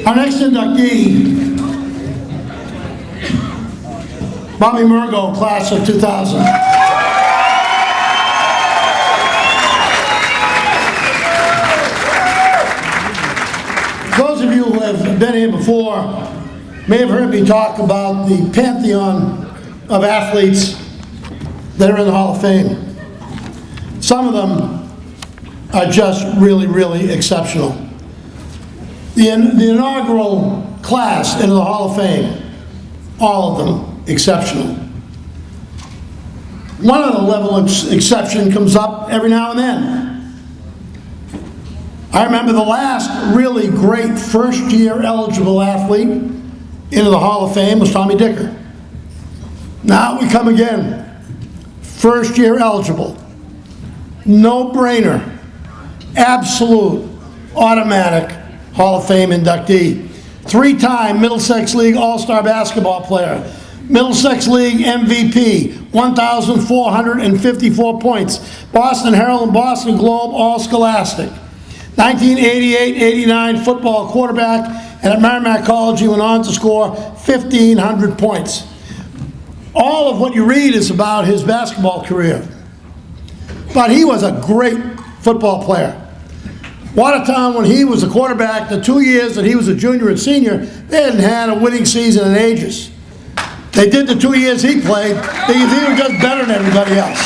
Our next inductee, Bobby Murgo, class of 2000. Those of you who have been here before may have heard me talk about the pantheon of athletes that are in the Hall of Fame. Some of them are just really, really exceptional. The inaugural class into the Hall of Fame, all of them exceptional. One of the level of exception comes up every now and then. I remember the last really great first-year eligible athlete into the Hall of Fame was Tommy Dicker. Now we come again. First-year eligible. No-brainer. Absolute, automatic Hall of Fame inductee. Three-time Middlesex League All-Star basketball player. Middlesex League MVP, 1,454 points. Boston Herald and Boston Globe All-Scholastic. 1988-89 football quarterback, and at Merrimack College he went on to score 1,500 points. All of what you read is about his basketball career. But he was a great football player. Watertown, when he was a quarterback, the 2 years that he was a junior and senior, they hadn't had a winning season in ages. They did the 2 years he played, he was just better than everybody else.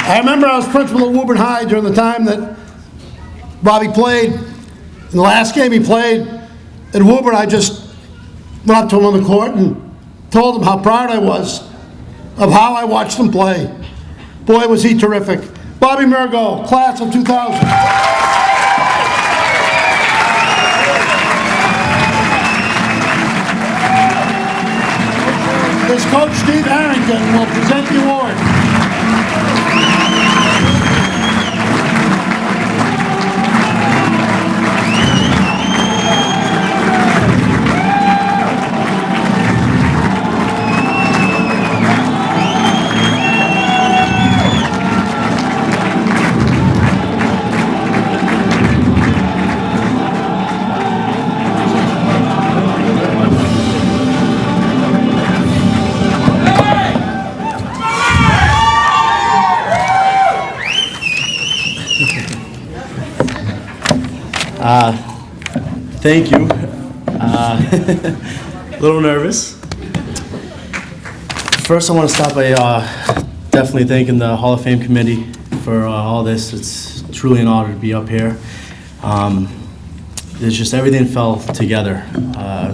I remember I was principal at Woburn High during the time that Bobby played. In the last game he played at Woburn, I just went up to him on the court and told him how proud I was of how I watched him play. Boy, was he terrific. Bobby Murgo, class of 2000. His coach, Steve Harrington, will present the award. Thank you. A little nervous. First, I want to start by definitely thanking the Hall of Fame committee for all this. It's truly an honor to be up here. There's just everything fell together.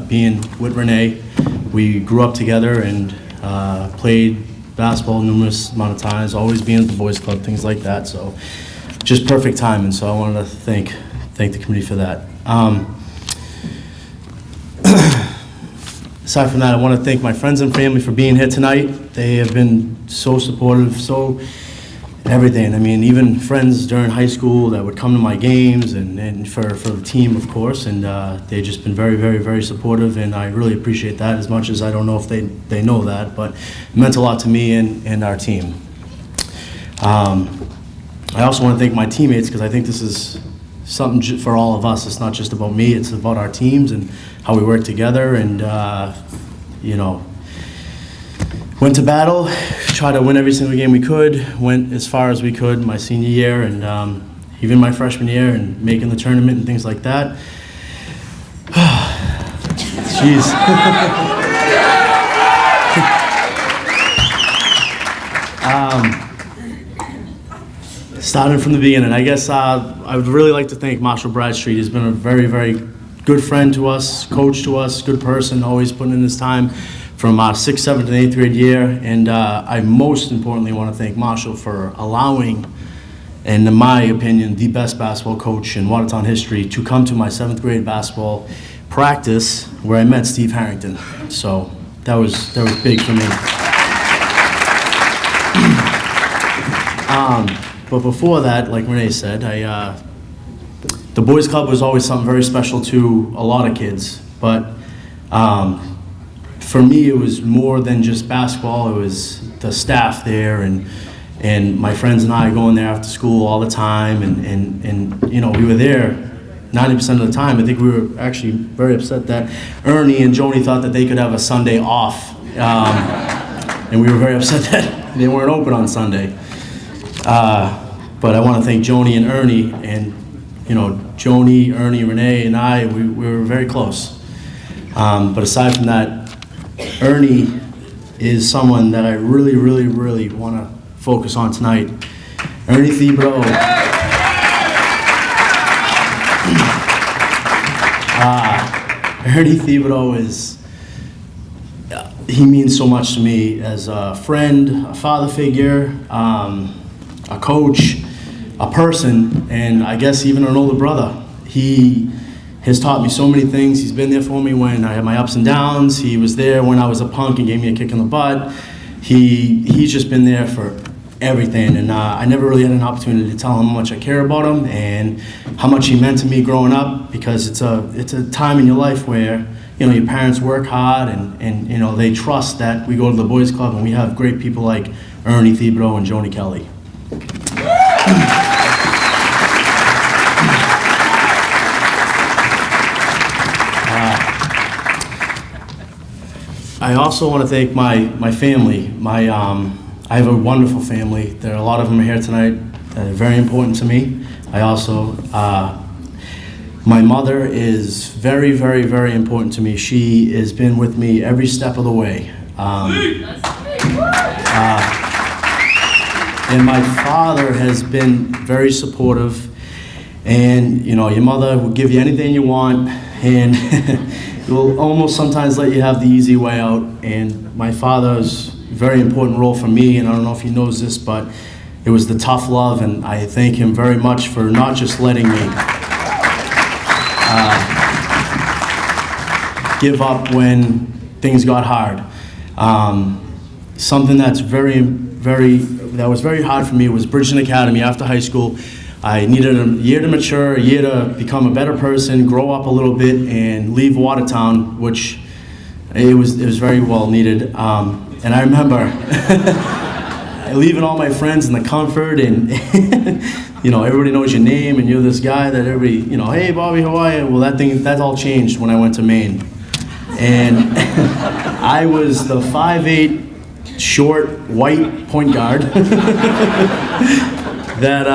Being with Renee, we grew up together and played basketball numerous amount of times, always being at the boys club, things like that. So just perfect timing. So I wanted to thank the committee for that. Aside from that, I want to thank my friends and family for being here tonight. They have been so supportive, so everything. I mean, even friends during high school that would come to my games and for the team, of course, and they've just been very, very, very supportive, and I really appreciate that as much as I don't know if they know that, but it meant a lot to me and our team. I also want to thank my teammates because I think this is something for all of us. It's not just about me, it's about our teams and how we work together and, you know, went to battle, tried to win every single game we could, went as far as we could my senior year and even my freshman year and making the tournament and things like that. Jeez. Starting from the beginning, I guess I would really like to thank Marshall Bradstreet. He's been a very, very good friend to us, coach to us, good person, always putting in his time from 6th, 7th, and 8th grade year. And I most importantly want to thank Marshall for allowing, and in my opinion, the best basketball coach in Watertown history to come to my 7th grade basketball practice where I met Steve Harrington. So that was big for me. But before that, like Renee said, the boys club was always something very special to a lot of kids. But for me, it was more than just basketball. It was the staff there and my friends and I going there after school all the time. And you know, we were there 90% of the time. I think we were actually very upset that Ernie and Joni thought that they could have a Sunday off. And we were very upset that they weren't open on Sunday. But I want to thank Joni and Ernie, and Joni, Ernie, Renee, and I, we were very close. But aside from that, Ernie is someone that I really, really, really want to focus on tonight. Ernie Thibodeau. Ernie Thibodeau he means so much to me as a friend, a father figure, a coach, a person, and I guess even an older brother. He has taught me so many things. He's been there for me when I had my ups and downs. He was there when I was a punk and gave me a kick in the butt. He's just been there for everything, and I never really had an opportunity to tell him how much I care about him and how much he meant to me growing up, because it's a time in your life where your parents work hard and they trust that we go to the boys club and we have great people like Ernie Thibodeau and Joni Kelly. I also want to thank my family. I have a wonderful family. There are a lot of them here tonight that are very important to me. I also, my mother is very, very, very important to me. She has been with me every step of the way. And my father has been very supportive. And your mother will give you anything you want, and will almost sometimes let you have the easy way out. And my father's very important role for me, and I don't know if he knows this, but it was the tough love, and I thank him very much for not just letting me give up when things got hard. Something that's that was very hard for me was Bridgeton Academy after high school. I needed a year to mature, a year to become a better person, grow up a little bit, and leave Watertown, which it was very well needed. And I remember leaving all my friends in the comfort, and everybody knows your name, and you're this guy that everybody, hey Bobby, how are you? Well, that all changed when I went to Maine, and I was the 5'8", short, white point guard that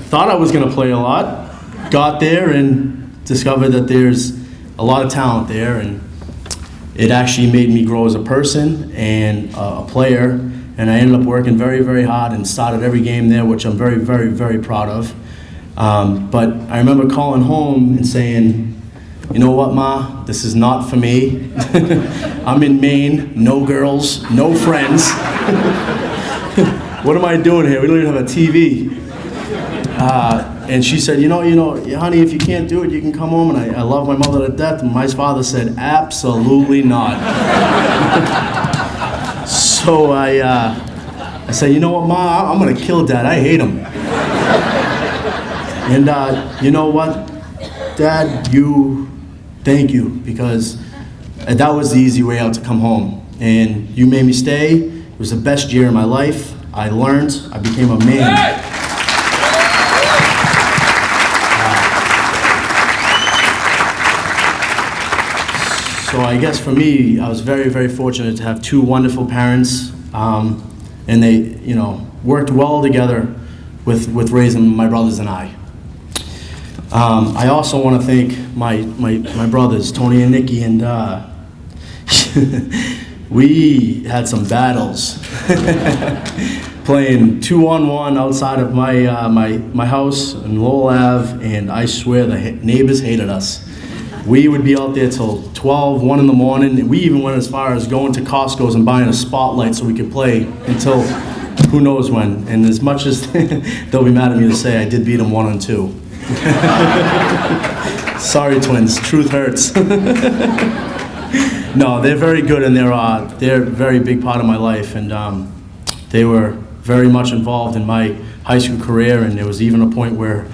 thought I was going to play a lot. Got there and discovered that there's a lot of talent there, and it actually made me grow as a person and a player, and I ended up working very, very hard and started every game there, which I'm very, very, very proud of. But I remember calling home and saying, you know what, Ma, this is not for me. I'm in Maine, no girls, no friends. What am I doing here? We don't even have a TV. And she said, honey, if you can't do it, you can come home. And I love my mother to death. And my father said, absolutely not. So I said, you know what, Ma, I'm going to kill Dad. I hate him. And you know what, Dad, thank you, because that was the easy way out to come home. And you made me stay. It was the best year of my life. I learned. I became a man. So I guess for me, I was very, very fortunate to have two wonderful parents, and they, worked well together with raising my brothers and I. I also want to thank my brothers, Tony and Nikki, and we had some battles playing 2-on-1 outside of my house in Lowell Ave, and I swear the neighbors hated us. We would be out there till 12, 1 in the morning, and we even went as far as going to Costco's and buying a spotlight so we could play until who knows when. And as much as they'll be mad at me to say, I did beat them 1-2. Sorry, twins. Truth hurts. No, they're very good, and they're a very big part of my life, and they were very much involved in my high school career, and there was even a point where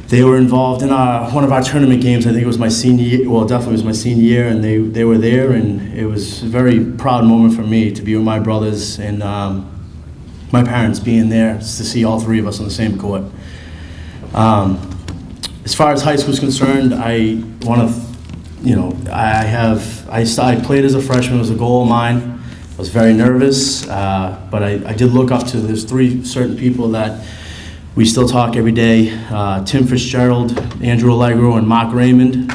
they were involved in one of our tournament games. I think it was my senior year. Well, definitely was my senior year, and they were there, and it was a very proud moment for me to be with my brothers and my parents being there to see all three of us on the same court. as far as high school is concerned, I want to, I played as a freshman. It was a goal of mine. I was very nervous, but I did look up to, there's 3 certain people that we still talk every day. Tim Fitzgerald, Andrew Allegro, and Mark Raymond.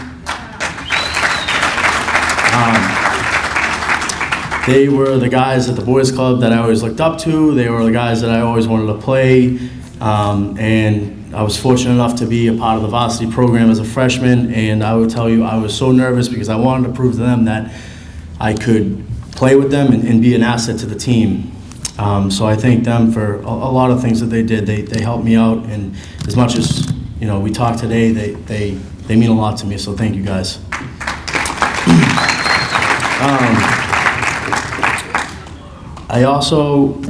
They were the guys at the boys club that I always looked up to. They were the guys that I always wanted to play. And I was fortunate enough to be a part of the varsity program as a freshman. And I would tell you, I was so nervous because I wanted to prove to them that I could play with them and be an asset to the team. So I thank them for a lot of things that they did. They helped me out. And as much as, we talk today, they mean a lot to me. So thank you guys. I also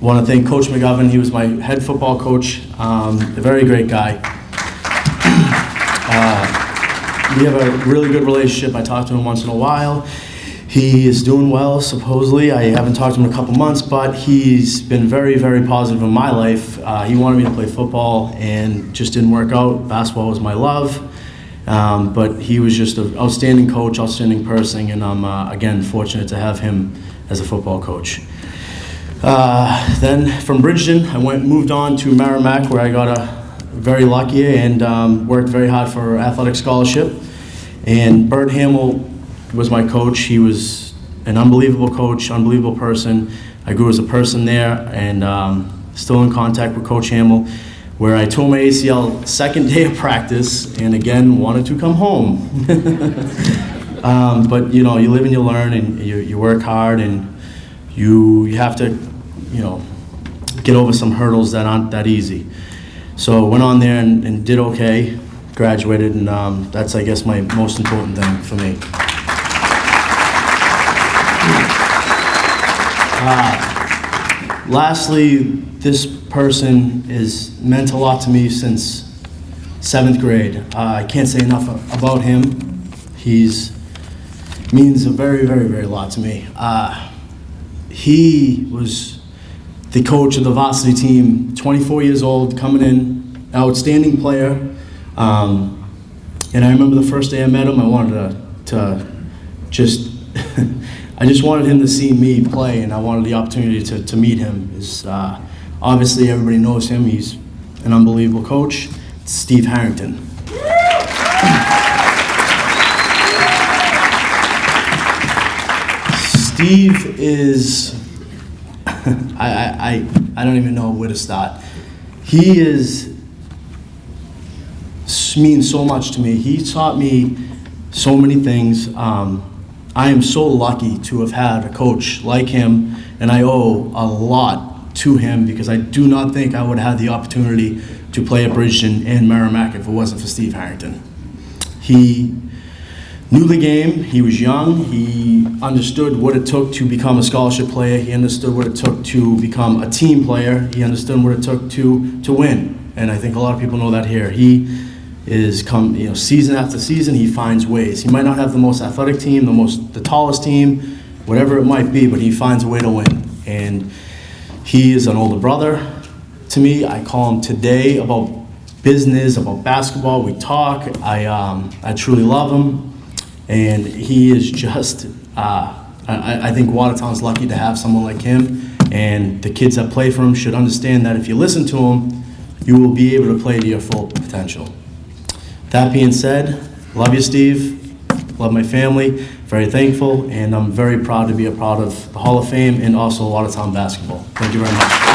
want to thank Coach McGovern. He was my head football coach, a very great guy. We have a really good relationship. I talk to him once in a while. He is doing well, supposedly. I haven't talked to him in a couple months, but he's been very, very positive in my life. He wanted me to play football and just didn't work out. Basketball was my love. But he was just an outstanding coach, outstanding person, and I'm, again, fortunate to have him as a football coach. Then from Bridgeton, I moved on to Merrimack, where I got very lucky and worked very hard for athletic scholarship. And Bert Hamill was my coach. He was an unbelievable coach, unbelievable person. I grew as a person there, and still in contact with Coach Hamill, where I tore my ACL second day of practice, and again wanted to come home. But you live and you learn, and you work hard, and you have to get over some hurdles that aren't that easy. So went on there and did okay, graduated, and that's, I guess, my most important thing for me. Lastly, this person has meant a lot to me since 7th grade. I can't say enough about him. He's means a very, very, very lot to me. He was the coach of the varsity team, 24 years old, coming in, outstanding player. And I remember the first day I met him, I wanted to just, I just wanted him to see me play, and I wanted the opportunity to meet him. Obviously, everybody knows him. He's an unbelievable coach. It's Steve Harrington. Steve is, I don't even know where to start. He means so much to me. He taught me so many things. I am so lucky to have had a coach like him, and I owe a lot to him because I do not think I would have had the opportunity to play at Bridgeton and Merrimack if it wasn't for Steve Harrington. He knew the game. He was young. He understood what it took to become a scholarship player. He understood what it took to become a team player. He understood what it took to win. And I think a lot of people know that here. He is season after season, he finds ways. He might not have the most athletic team, the tallest team, whatever it might be, but he finds a way to win. And he is an older brother to me. I call him today about business, about basketball. We talk. I truly love him. And he is just, I think Watertown's lucky to have someone like him. And the kids that play for him should understand that if you listen to him, you will be able to play to your full potential. That being said, love you, Steve. Love my family. Very thankful, and I'm very proud to be a part of the Hall of Fame and also Watertown basketball. Thank you very much.